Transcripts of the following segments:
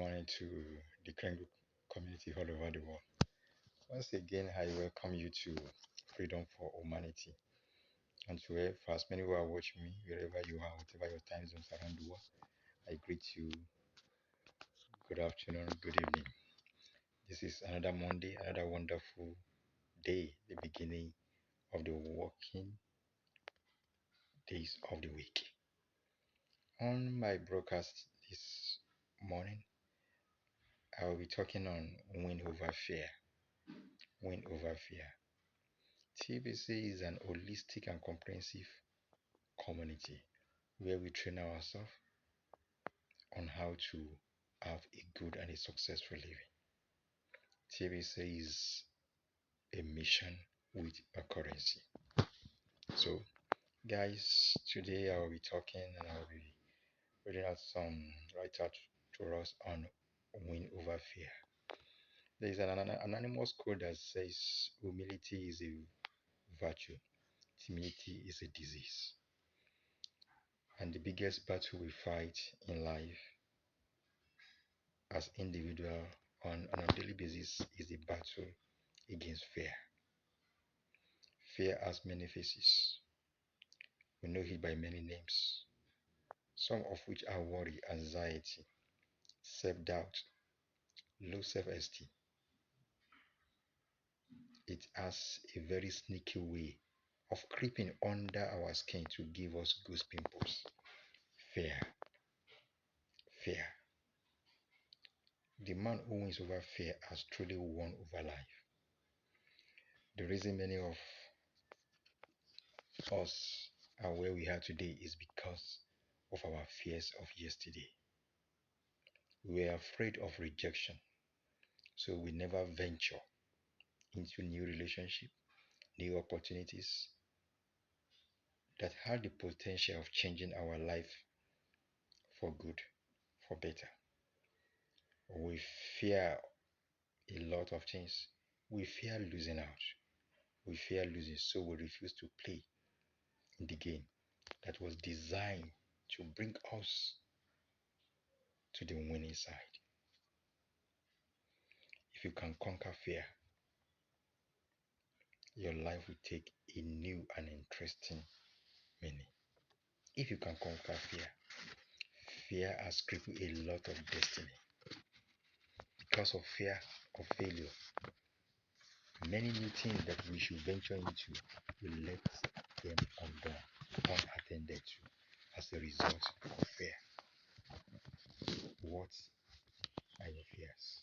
morning to the Krengu community all over the world. Once again, I welcome you to Freedom for Humanity. And to for as many who are watching me, wherever you are, whatever your time zones around the world, I greet you. Good afternoon, good evening. This is another Monday, another wonderful day, the beginning of the working days of the week. On my broadcast this morning, I will be talking on win over fear. Win over fear. TBC is an holistic and comprehensive community where we train ourselves on how to have a good and a successful living. TBC is a mission with a currency. So, guys, today I will be talking and I will be reading out some write out to us on win over fear. There is an anonymous quote that says humility is a virtue, timidity is a disease. And the biggest battle we fight in life as individual on a daily basis is the battle against fear. Fear has many faces. We know it by many names, some of which are worry, anxiety, self-doubt, low self-esteem. It has a very sneaky way of creeping under our skin to give us goose pimples. Fear. Fear. The man who wins over fear has truly won over life. The reason many of us are where we are today is because of our fears of yesterday. We were afraid of rejection, so we never venture into new relationship, new opportunities that had the potential of changing our life for good, for better. We fear a lot of things. We fear losing out. We fear losing, so we refuse to play in the game that was designed to bring us to the winning side. If you can conquer fear, your life will take a new and interesting meaning. If you can conquer fear, fear has crippled a lot of destiny. Because of fear of failure, many new things that we should venture into, we let them undone, unattended to, as a result of fear. What are your fears?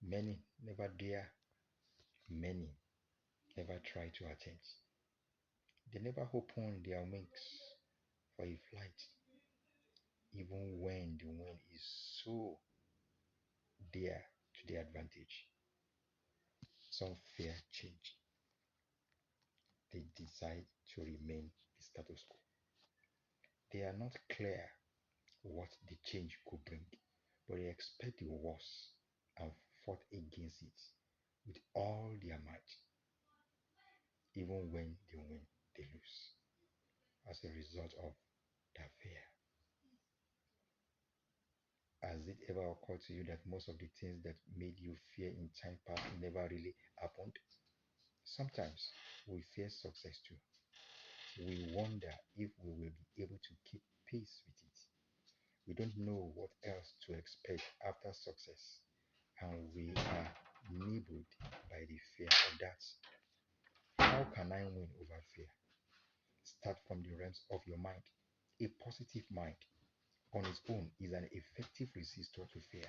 Many never dare, many never try to attempt. They never open their wings for a flight, even when the wind is so dear to their advantage. Some fear change. They decide to remain the status quo. They are not clear what the change could bring, but they expect the worst and fought against it with all their might. Even when they win, they lose as a result of that fear. Has it ever occurred to you that most of the things that made you fear in time past never really happened? Sometimes we fear success too. We wonder if we will be able to keep pace with it. We don't know what else to expect after success, and we are nibbled by the fear of that. How can I win over fear? Start from the realms of your mind. A positive mind on its own is an effective resistor to fear.